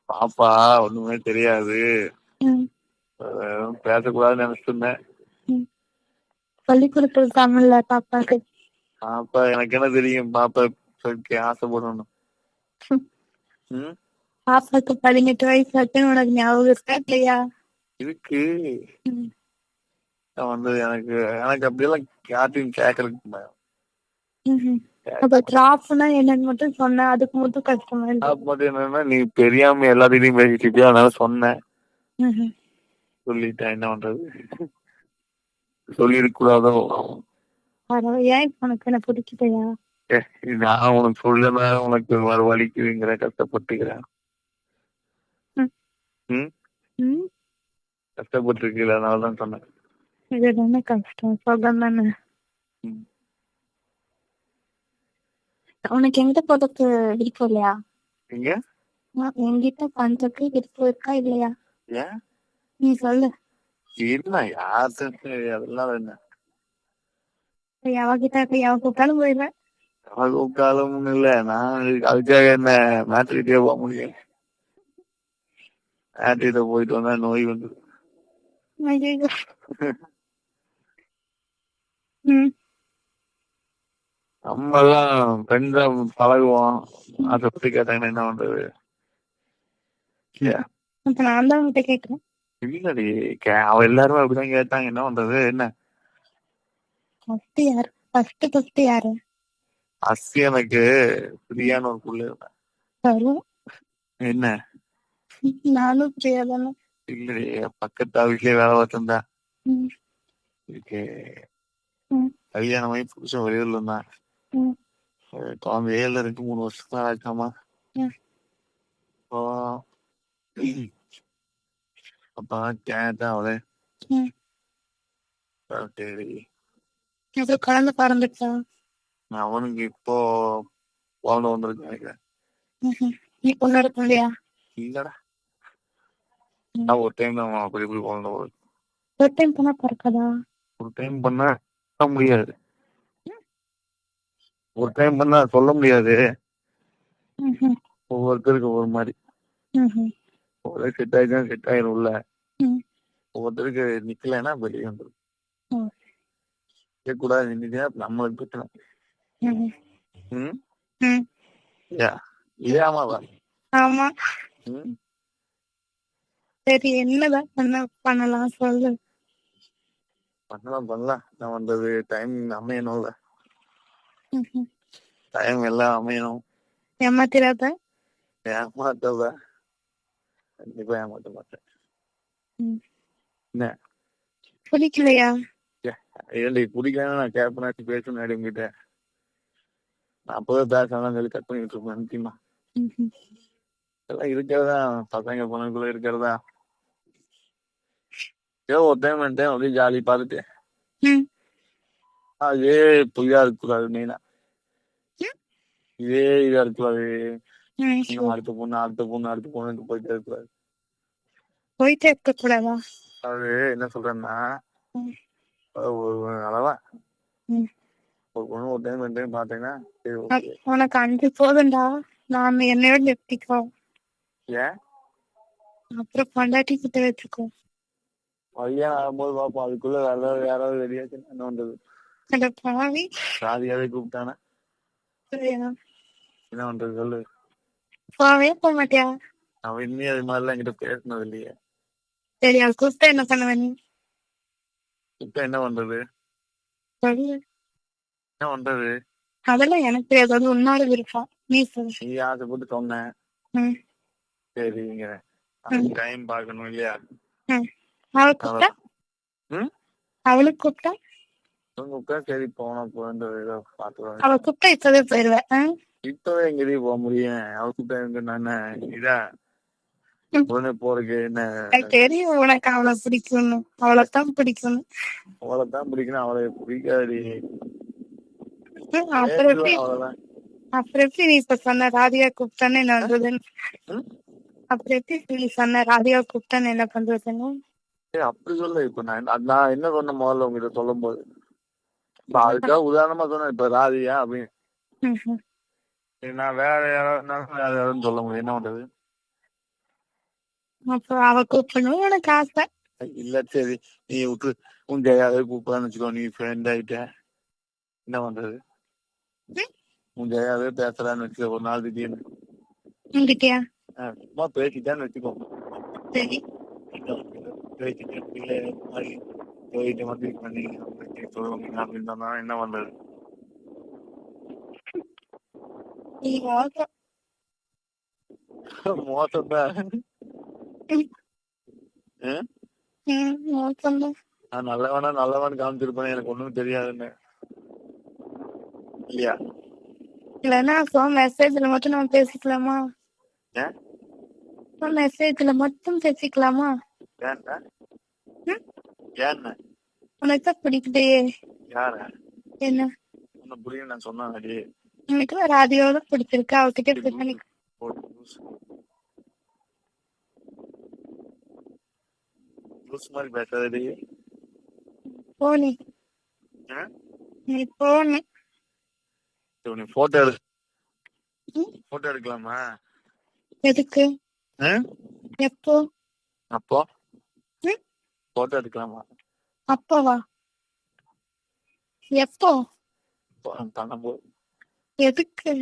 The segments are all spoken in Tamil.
பாப்பா ஒண்ணுமே தெரியாது, ம், பேசக்கூடாதுன்னு நினைச்சிட்டு இருந்தேன். ம். சொல்லிக் கொடுத்தது தமிழ்ல பாப்பாக்கு. பாப்பா எனக்கு என்ன தெரியும், பாப்பா ஆசைப்படணும். ம் பாப்பாக்கு 18 வயசு ஆச்சுன்னு உனக்கு ஞாபகம் இருக்கா இல்லையா? இருக்கு. ம். வந்து எனக்கு எனக்கு அப்படியெல்லாம் யார்ட்டையும் கேட்கறதுக்கு பயம். ம்ஹும். அப்ப டிராப்னா என்னன்னு மட்டும் சொன்ன, அதுக்கு மட்டும் கஷ்டமா இருக்கு. மட்டும் என்னன்னா, நீ தெரியாம எல்லாத்தையும் பேசிட்டு அதனால சொன்னேன், ம்ஹும். சொல்லிட்டேன். என்ன பண்றது, சொல்லிருக்க கூடாதோ. பரவாயில்ல. ஏன் இப்ப உனக்கு என்ன பிடிக்கலையா? நான் உனக்கு சொல்லல, உனக்கு வர வலிக்குதுங்கிற கஷ்டப்பட்டுக்கிறேன். ம், ம் ம். கஷ்டப்பட்டு இருக்கல, அதனாலதான் சொன்னேன். இது தானே கஷ்டம், சுகம் தானே. ம். உனக்கு எங்கிட்ட போறதுக்கு விருப்பம் இல்லையா? எங்க என்கிட்ட பண்றதுக்கு விருப்பம் இருக்கா இல்லையா? ஏன் நீ சொல்லு. இல்ல, யாருக்கு அதெல்லாம் என்ன அவகிட்ட அவ கூப்பிட்டாலும் போயிடுவேன். காலம் இல்ல. நான் அதுக்காக என்ன மேட்ரிட்டே போக முடியும். மேட்ரிட்ட போயிட்டு வந்தா நோய் வந்து. ஐயையோ. ம், நம்ம எல்லாம் ஃப்ரெண்ட்ஸா பழகுவோம், ஆசைப்பட்டு கேட்டாங்கன்னா என்ன பண்றது. அப்ப நான் தான் உங்ககிட்ட கேட்கிறேன். இல்லடி, அவ எல்லாருமே அப்படிதான் கேட்டாங்க, என்ன பண்றது. என்ன ஃபர்ஸ்ட் யாரு? ஃபர்ஸ்ட் யாரு? அஸ்தி எனக்கு பிரியான்னு ஒரு புள்ள இருந்தா. வரும். என்ன நானும் பிரியா தானே. இல்லடி, பக்கத்து ஆஃபீஸ்லயே வேலை பார்த்திருந்தா. ம், இதுக்கு ம், கல்யாணமாயி புருஷன் வெளியூர்ல இருந்தான். ம், குழந்தையே இல்ல, 2-3 வருஷம் தான் ஆச்சாமா. ம், அப்ப கேட்டேன் அவளே. ம். சரி, அது குழந்தை பிறந்துச்சா? அவனுக்கு இப்போ குழந்தை வந்திருக்கு நினைக்கிறேன். நீ பொண்ணு இருக்கும் இல்லையா? இல்லடா, நான் ஒரு டைம் தான் அப்படி இப்படி குழந்தை வரும். ஒரு டைம் பொண்ணா பிறக்காதா? ஒரு டைம் பண்ண முடியாது, ஒரு டைம் பண்ணா சொல்ல முடியாது. ம்ஹும். ஒவ்வொருத்தருக்கு ஒவ்வொரு மாதிரி. ம்ஹும். ஒரே செட் ஆயிடுச்சுன்னா செட் ஆயிரும் உள்ள. ம். ஒவ்வொருத்தருக்கு நிக்கலைன்னா வெளியே வந்துடும். ஓ. கூடாது, நின்றுச்சுன்னா நம்மளுக்கு பிரச்சனை. ம்ஹும். ம் ம். இதே ஆமாவா? ஆமா. ம் சரி, என்னதான் பண்ணலாம் சொல்லு. பண்ணலாம். நான் வந்தது டைம் அமையணும்ல. ம்ஹும். டைம் எல்லாம் அமையணும். ஏமாத்திராத. ஏமாத்தவ கண்டிப்பா ஏமாத்த மாட்டேன். ம். என்ன பிடிக்கலையா? ஏன்டி பிடிக்கலன்னா நான் கேப்பனாச்சு பேசணும் உங்ககிட்ட. நான் அப்பவே பேசலாம் சொல்லி கட் பண்ணிட்டு இருப்பேன் முக்கியமா. ம்ஹும். இதெல்லாம் இருக்கிறதா, பசங்க பொண்ணுக்குள்ள இருக்கிறதா. ஏதோ ஒரு டைம் அப்படியே ஜாலி பார்த்துட்டு ம். அதே பொய்யா இருக்கக்கூடாது. மெயினா ம். இதே இதா இருக்கக்கூடாது. ம். அடுத்த பொண்ணு போயிட்டே இருக்கக்கூடாது. போயிட்டே இருக்க கூடாதா? அது என்ன சொல்றேன்னா, ம். ஒரு அளவா ம். ஒரு பொண்ணு ஒரு டைம் 2 டைம் பார்த்தீங்கன்னா சரி, ஓகே. உனக்கு 5 போதும்டா. நான் என்னையோட நிறுத்திக்கோ. ஏன் அப்புறம் பொண்டாட்டி கிட்ட வச்சுக்கோ. பையன் ஆகும்போது பார்ப்போம், அதுக்குள்ள யாராவது ரெடியாச்சு என்ன பண்றது. அட பாவி. சாதியாவே கூப்பிட்டானா சரியா? என்ன பண்றது சொல்லு. போவே போக மாட்டியா? அவன் இன்னும் அது மாதிரிலாம் என்கிட்ட பேசினது இல்லையே. சரி, அது கூப்பிட்டா என்ன பண்ணுவ நீ? இப்ப என்ன பண்றது, சொல்லு. என்ன பண்றது. அதெல்லாம் எனக்கு தெரியாது, அது உன்னோட விருப்பம். நீ சொல்லு. நீ ஆசைப்பட்டு சொன்னேன், ம். சரிங்க. டைம் பார்க்கணும் இல்லையா. அவளுக்கு கூப்பிட்டா? ம் அவளுக்கு கூப்பிட்டா? கூப்பிட்டா சரி போனா போன்ற இதை பார்த்துருவாங்க. அவ கூப்பிட்டா இப்பவே போயிருவேன். இப்பவே எங்கேயும் போக முடியும், அவ கூப்பிட்டா எங்க நான் இதா உடனே போறதுக்கு என்ன. தெரியும் உனக்கு அவளை பிடிக்கும்னு. அவளைத்தான் பிடிக்கணும். அவளைத்தான் பிடிக்கணும், அவளை பிடிக்காது. அப்புறம் எப்படி? அவ்வளவுதான். அப்புறம் எப்படி நீ இப்ப சொன்ன ராதிகா கூப்பிட்டான்னு என்ன பண்றதுன்னு? அப்புறம் எப்படி நீ சொன்ன ராதிகா கூப்பிட்டான்னு என்ன பண்றதுன்னு? அப்படி சொல்ல. இப்ப நான் என்ன சொன்ன முதல்ல உங்ககிட்ட சொல்லும் போது, அதுக்காக உதாரணமா சொன்னேன். இப்ப ராதிகா அப்படின்னு நான் வேற யாராவது வேற யாரும் சொல்ல முடியும், என்ன பண்றது? அப்போ அவ கூப்பிடணும் எனக்கு ஆசை. இல்ல சரி, நீ விட்டு உன் ஜெயாவே கூப்பிடான்னு வச்சுக்கோ, நீ ஃப்ரெண்ட் ஆயிட்ட, என்ன பண்றது? ம், உன் ஜெயாவே பேசலான்னு வச்சுக்கோ ஒரு நாள் திடீர்னு. உங்ககிட்டயா? சும்மா பேசிட்டான்னு வச்சுக்கோ. சரி. பேசிட்டு இல்ல இந்த மாதிரி போயிட்டு வந்து பண்ணி சொல்லுவாங்க அப்படின்னு சொன்னா என்ன பண்றது? நீ மோசம். மோசம்தான். ம், ஆ? மோசம்தான். நான் நல்லவன் காமிச்சிருப்பேன், எனக்கு ஒண்ணும் தெரியாதுன்னு இல்லையா? இல்லைன்னா மெசேஜ்ல மட்டும் நம்ம பேசிக்கலாமா? ஏன் மெசேஜ்ல மட்டும் பேசிக்கலாமா? ஏன்னா ம், ஏன்னா உனக்கு தான் பிடிக்குதே. யார என்ன? ஒன்னும் புரியும் நான் சொன்னாடி. எனக்கு ராதியோட பிடிச்சிருக்கு, அவகிட்ட பேச. லூஸ் மாதிரி பேசாதடி. போனி, நீ போனி. நீ போட்டோ ம், போட்டோ எடுக்கலாமா? எதுக்கு? எப்போ? அப்போ ம், போட்டோ எடுக்கலாமா? அப்போவா? எப்போ? பண்ணும்போது எதுக்கு?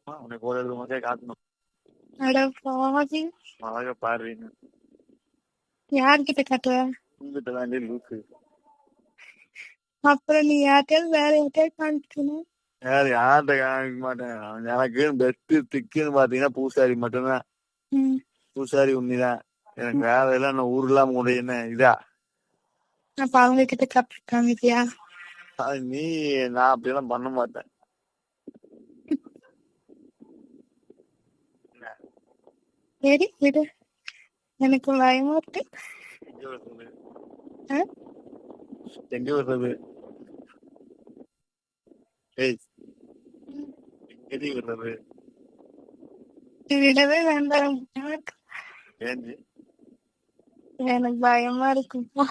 உனக்கு போட்டோ எடுக்கும் போதே காட்டணும். அட பாவி, அழகா பாருன்னு யார்கிட்ட காட்டுவ? உங்ககிட்ட தான் லூக்கு. அப்புறம் நீ யார்கிட்டயாவது வேற யார்கிட்டயாவது காமிக்கணும். யார்கிட்ட காமிக்க மாட்டேன். எனக்கு பெஸ்ட் திக்குன்னு பாத்தீங்கன்னா பூசாரி மட்டும்தான். ம், பூசாரி உண்மைதான். எனக்கு வேற எல்லாம் நான் ஊர்லாம் முடியுன்னு இதா. அப்ப அவங்க கிட்ட காமிப்பியா? நீ நான் அப்படியெல்லாம் பண்ண மாட்டேன். சரி விடு, எனக்கு பயமா இருக்கு. எங்க வர்றது? ஆ? எங்க வர்றது? ஏய், எங்கடி வர்றது? விடவே வேண்டாம். ஏஞ்சி எனக்கு பயமா இருக்குப்பா.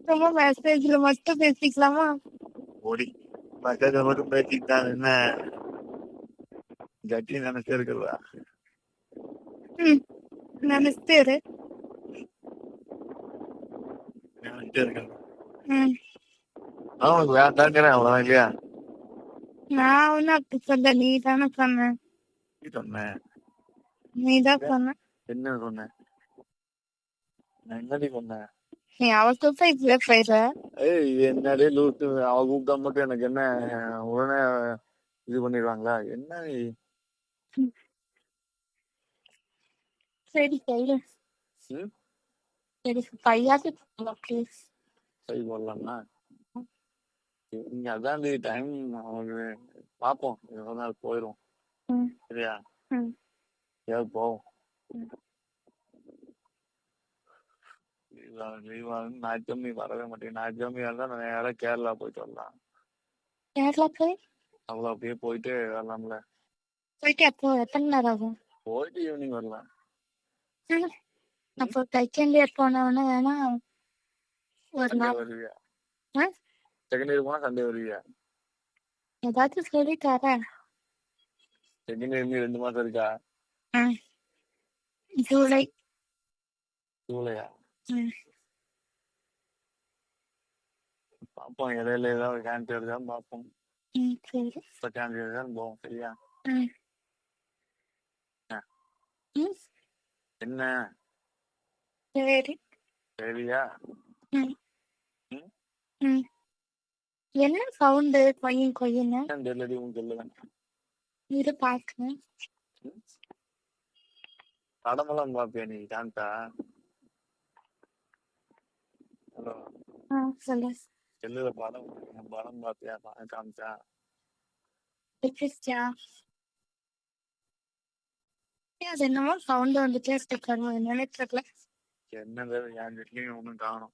ரொம்ப மெசேஜ்ல மட்டும் பேசிக்கலாமா? ஓடி பக்கத்துல மட்டும் பேசிக்கிட்டான் என்ன கட்டி நினைச்சிருக்கிறதா? ம், நினைச்சிரு. நினைச்சிட்டே இருக்கிறதா? ம், அவனுக்கு வேண்டாங்கிறேன், அவ்வளவுதான் இல்லையா? நான் ஒன்னும் அப்படி சொல்ல, நீ தானே சொன்ன. நீ சொன்னேன். நீ தான் சொன்ன. என்ன சொன்னேன்? நான் என்னடி சொன்னேன்? நீ அவசரப்பா இதுல போயிடுற. ஏய், என்னடே லூசு, அவ கூப்பிட்டா மட்டும் எனக்கு என்ன உடனே இது பண்ணிடுவாங்களா என்ன நீ? ம், சரி கையில. ம்? சரி கையாச்சு ப்ளீஸ். சரி போடலாம்னா நீங்க அதான் டைம் அவனுக்கு பார்ப்போம், எவ்வளோ நாள் போயிடும். ம், சரியா? ம், ஏதாவது போவோம். ம். லீவாகும் ஞாயிற்றுக்கிழமை வரவே மாட்டேன். ஞாயிற்றுக்கிழமை இருந்தால் நான் நேராக கேரளா போயிட்டு வரலாம். கேரளா போய் அவ்வளோ அப்படியே போயிட்டு வரலாம்ல. போயிட்டு எப்போ எத்தனை நேரம் ஆகும்? போயிட்டு ஈவினிங் வரலாம். ம், அப்போ செகண்ட் இயர் போனவன வேணா ஒரு சண்டே நாள். வருவியா? ஆ? செகண்ட் இயர் போனால் சண்டே வருவியா? ஏதாச்சும் சொல்லி தரேன். செகண்ட் இயர் 2 மாதம் இருக்கா? ஜூலை. ஜூலையா? ம், பார்ப்போம், இடையில ஏதாவது கேன்சல் எடுத்தாலும் பார்ப்போம். ம், சரி. இப்போ கேன்சல் எடுத்தாலும் போவோம். சரியா? ம், ஆ, ம், என்ன? சரி. சரியா? ம், ம்? ம். என்ன சவுண்டு கொய்யின் கொய்யின்னு? ஏன் தெரியலடி உன் சொல்லுவேன். இரு பாக்குறேன். படமெல்லாம் பார்ப்பியா நீ காமிச்சா? ஹலோ, சொல்லு. செல்லுல படம் படம் பார்த்தியா? காமிச்சா? கிறிஸ்டியா, அது என்னமோ சவுண்ட் வந்துட்டே இருக்கு, என்னன்னு தெரியல. என்னது என் வீட்லயும் ஒன்றும் காணும்.